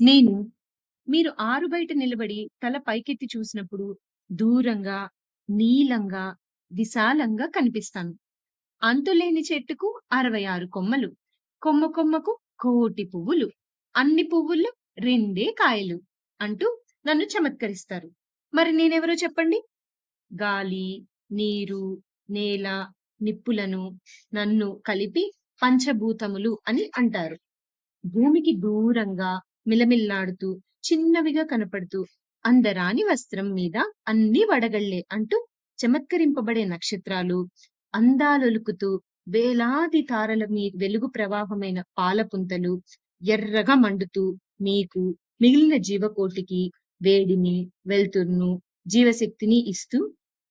నేను మీరు ఆరుబయట నిలబడి తల పైకెత్తి చూసినప్పుడు దూరంగా, నీలంగా, విశాలంగా కనిపిస్తాను. అంతులేని చెట్టుకు 66 కొమ్మలు. కొమ్మ కొమ్మకు కోటి పువ్వులు. అన్ని పువ్వుల్లో రెండే కాయలు అంటూ నన్ను చమత్కరిస్తారు. మరి నేనెవరో చెప్పండి? గాలి, నీరు, నేల, నిప్పులను నన్ను కలిపి పంచభూతములు అని అంటారు. భూమికి దూరంగా మిలమిల్లాడుతూ, చిన్నవిగా కనపడుతూ, అందరాని వస్త్రం మీద అన్నీ వడగళ్ళే అంటూ చమత్కరింపబడే నక్షత్రాలు, అందాలొలుకుతూ వేలాది తారల వెలుగు ప్రవాహమైన పాలపుంతలు, ఎర్రగా మండుతూ మీకు మిగిలిన జీవకోటికి వేడిని, వెలుతురును, జీవశక్తిని ఇస్తూ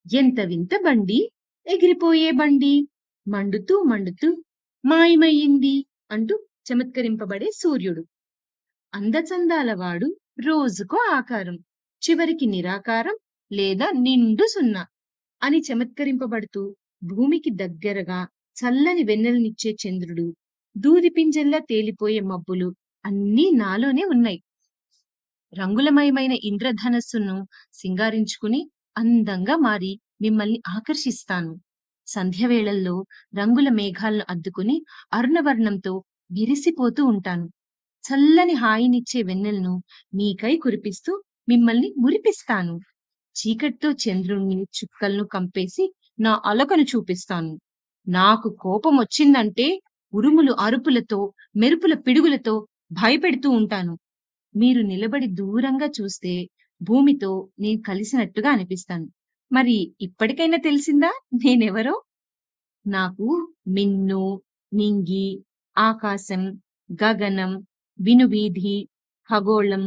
ఎంత వింత బండి, ఎగిరిపోయే బండి, మండుతూ మండుతూ మాయమయ్యింది అంటూ చమత్కరింపబడే సూర్యుడు. అందచందాల వాడు రోజుకో ఆకారం, చివరికి నిరాకారం లేదా నిండు సున్నా అని చమత్కరింపబడుతూ భూమికి దగ్గరగా చల్లని వెన్నెలనిచ్చే చంద్రుడు, దూది పింజంలా తేలిపోయే మబ్బులు అన్నీ నాలోనే ఉన్నాయి. రంగులమయమైన ఇంద్రధనస్సును సింగారించుకుని అందంగా మారి మిమ్మల్ని ఆకర్షిస్తాను. సంధ్యవేళల్లో రంగుల మేఘాలను అద్దుకుని అరుణవర్ణంతో విరిసిపోతూ ఉంటాను. చల్లని హాయినిచ్చే వెన్నెలను మీకై కురిపిస్తూ మిమ్మల్ని మురిపిస్తాను. చీకటితో చంద్రుణ్ణి, చుక్కలను కంపేసి నా అలకను చూపిస్తాను. నాకు కోపమొచ్చిందంటే ఉరుములు అరుపులతో, మెరుపుల పిడుగులతో భయపెడుతూ ఉంటాను. మీరు నిలబడి దూరంగా చూస్తే భూమితో నేను కలిసినట్టుగా అనిపిస్తాను. మరి ఇప్పటికైనా తెలిసిందా నేనెవరో? నాకు మిన్ను, నింగి, ఆకాశం, గగనం, వినువీధి, ఖగోళం,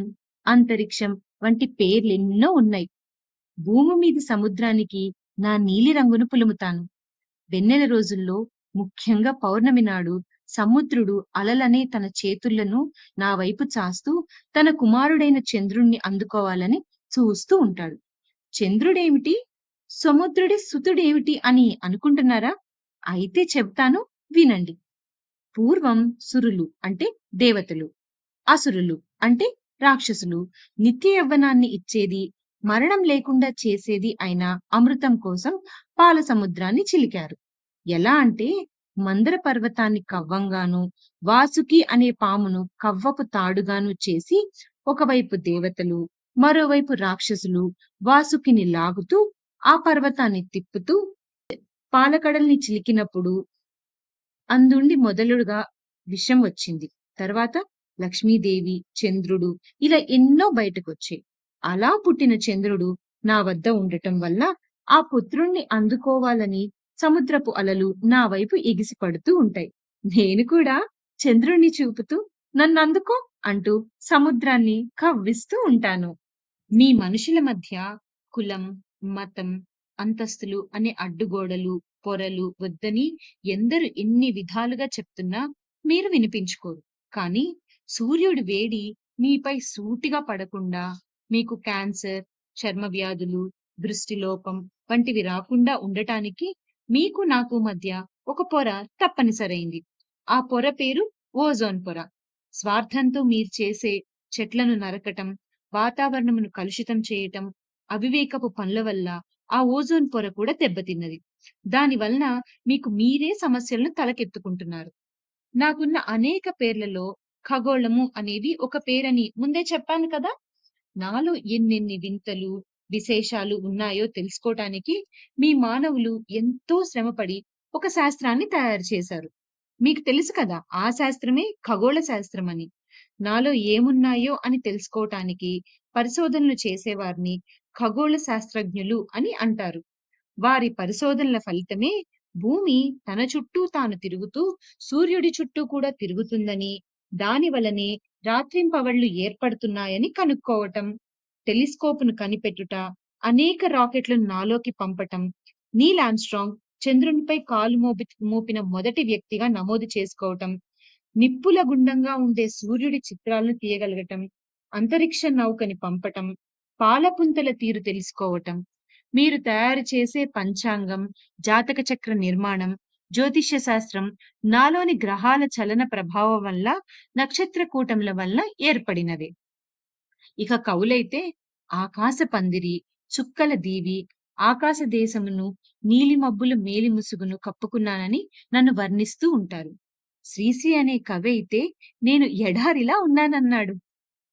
అంతరిక్షం వంటి పేర్లెన్నో ఉన్నాయి. భూమి మీది సముద్రానికి నా నీలిరంగును పులుముతాను. వెన్నెల రోజుల్లో, ముఖ్యంగా పౌర్ణమి నాడు సముద్రుడు అలలనే తన చేతులను నా వైపు చాస్తూ తన కుమారుడైన చంద్రుణ్ణి అందుకోవాలని చూస్తూ ఉంటాడు. చంద్రుడేమిటి? సముద్రుడి సుతుడేమిటి అని అనుకుంటున్నారా? అయితే చెప్తాను, వినండి. పూర్వం సురులు అంటే దేవతలు, అసురులు అంటే రాక్షసులు నిత్య యవ్వనాన్ని ఇచ్చేది, మరణం లేకుండా చేసేది అయిన అమృతం కోసం పాల సముద్రాన్ని చిలికారు. ఎలా అంటే మందర పర్వతాన్ని కవ్వంగాను, వాసుకి అనే పామును కవ్వపు తాడుగాను చేసి ఒకవైపు దేవతలు, మరోవైపు రాక్షసులు వాసుకిని లాగుతూ ఆ పర్వతాన్ని తిప్పుతూ పాలకడల్ని చిలికినప్పుడు అందుండి మొదలుగా విషం వచ్చింది. తర్వాత లక్ష్మీదేవి, చంద్రుడు ఇలా ఎన్నో బయటకొచ్చాయి. అలా పుట్టిన చంద్రుడు నా వద్ద ఉండటం వల్ల ఆ పుత్రుణ్ణి అందుకోవాలని సముద్రపు అలలు నా వైపు ఎగిసి పడుతూ ఉంటాయి. నేను కూడా చంద్రుణ్ణి చూపుతూ నన్నందుకో అంటూ సముద్రాన్ని కవ్విస్తూ ఉంటాను. మీ మనుషుల మధ్య కులం, మతం, అంతస్తులు అనే అడ్డుగోడలు, పొరలు వద్దని ఎందరు ఎన్ని విధాలుగా చెప్తున్నా మీరు వినిపించుకోరు. కానీ సూర్యుడి వేడి మీపై సూటిగా పడకుండా మీకు క్యాన్సర్, చర్మ వ్యాధులు, దృష్టిలోపం వంటివి రాకుండా ఉండటానికి మీకు నాకు మధ్య ఒక పొర తప్పనిసరైంది. ఆ పొర పేరు ఓజోన్ పొర. స్వార్థంతో మీరు చేసే చెట్లను నరకటం, వాతావరణమును కలుషితం చేయటం, అవివేకపు పనుల వల్ల ఆ ఓజోన్ పొర కూడా దెబ్బతిన్నది. దాని వలన మీకు మీరే సమస్యలను తలకెత్తుకుంటున్నారు. నాకున్న అనేక పేర్లలో ఖగోళము అనేది ఒక పేరని ముందే చెప్పాను కదా! నాలో ఎన్నెన్ని వింతలు, విశేషాలు ఉన్నాయో తెలుసుకోటానికి మీ మానవులు ఎంతో శ్రమపడి ఒక శాస్త్రాన్ని తయారు చేశారు. మీకు తెలుసు కదా! ఆ శాస్త్రమే ఖగోళ శాస్త్రమని. నాలో ఏమున్నాయో అని తెలుసుకోటానికి పరిశోధనలు చేసేవారిని ఖగోళ శాస్త్రజ్ఞులు అని అంటారు. వారి పరిశోధనల ఫలితమే భూమి తన చుట్టూ తాను తిరుగుతూ సూర్యుడి చుట్టూ కూడా తిరుగుతుందని, దాని వలనే రాత్రింపవళ్లు ఏర్పడుతున్నాయని కనుక్కోవటం, టెలిస్కోపును కనిపెట్టుట, అనేక రాకెట్లను నాలోకి పంపటం, నీల్ ఆర్మ్‌స్ట్రాంగ్ చంద్రునిపై కాలు మోపిన మొదటి వ్యక్తిగా నమోదు చేసుకోవటం, నిప్పుల గుండంగా ఉండే సూర్యుడి చిత్రాలను తీయగలగటం, అంతరిక్ష నౌకని పంపటం, పాలపుంతల తీరు తెలుసుకోవటం, మీరు తయారు చేసే పంచాంగం, జాతక చక్ర నిర్మాణం, జ్యోతిష్య శాస్త్రం నాలోని గ్రహాల చలన ప్రభావం వల్ల, నక్షత్ర కూటముల వల్ల ఏర్పడినవే. ఇక కవులైతే ఆకాశ పందిరి, చుక్కల దీవి, ఆకాశ దేశమును, నీలి మబ్బులు మేలి ముసుగును కప్పుకున్నానని నన్ను వర్ణిస్తూ ఉంటారు. శ్రీశ్రీ అనే కవైతే నేను ఎడారిలా ఉన్నానన్నాడు.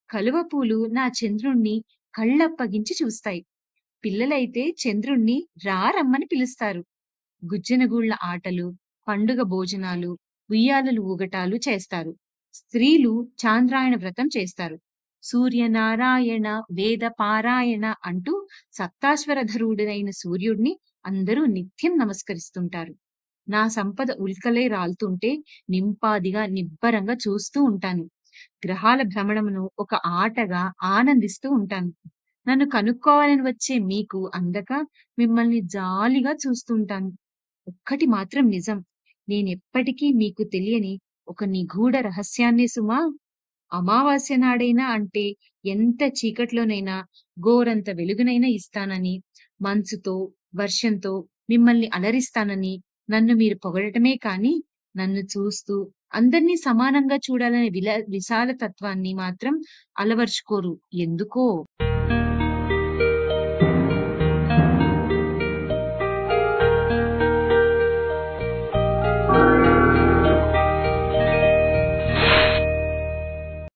కలువ పూలు నా చంద్రుణ్ణి కళ్ళప్పగించి చూస్తాయి. పిల్లలైతే చంద్రుణ్ణి రా రమ్మని పిలుస్తారు. గుజ్జనగూళ్ళ ఆటలు, పండుగ భోజనాలు, ఉయ్యాలలు ఊగటాలు చేస్తారు. స్త్రీలు చాంద్రాయణ వ్రతం చేస్తారు. సూర్యనారాయణ వేద పారాయణ అంటూ సప్తాశ్వరధరుడైన సూర్యుడిని అందరూ నిత్యం నమస్కరిస్తుంటారు. నా సంపద ఉల్కలై రాలుతుంటే నింపాదిగా నిబ్బరంగా చూస్తూ ఉంటాను. గ్రహాల భ్రమణమును ఒక ఆటగా ఆనందిస్తూ ఉంటాను. నన్ను కనుక్కోవాలని వచ్చే మీకు అందక మిమ్మల్ని జాలిగా చూస్తుంటాను. ఒక్కటి మాత్రం నిజం. నేనెప్పటికీ మీకు తెలియని ఒక నిగూఢ రహస్యాన్నే సుమా! అమావాస్య నాడైనా అంటే ఎంత చీకట్లోనైనా గోరంత వెలుగునైనా ఇస్తానని, మంచుతో, వర్షంతో మిమ్మల్ని అలరిస్తానని నన్ను మీరు పొగడటమే కానీ, నన్ను చూస్తూ అందరినీ సమానంగా చూడాలనే విశాల తత్వాన్ని మాత్రం అలవరుచుకోరు. ఎందుకో?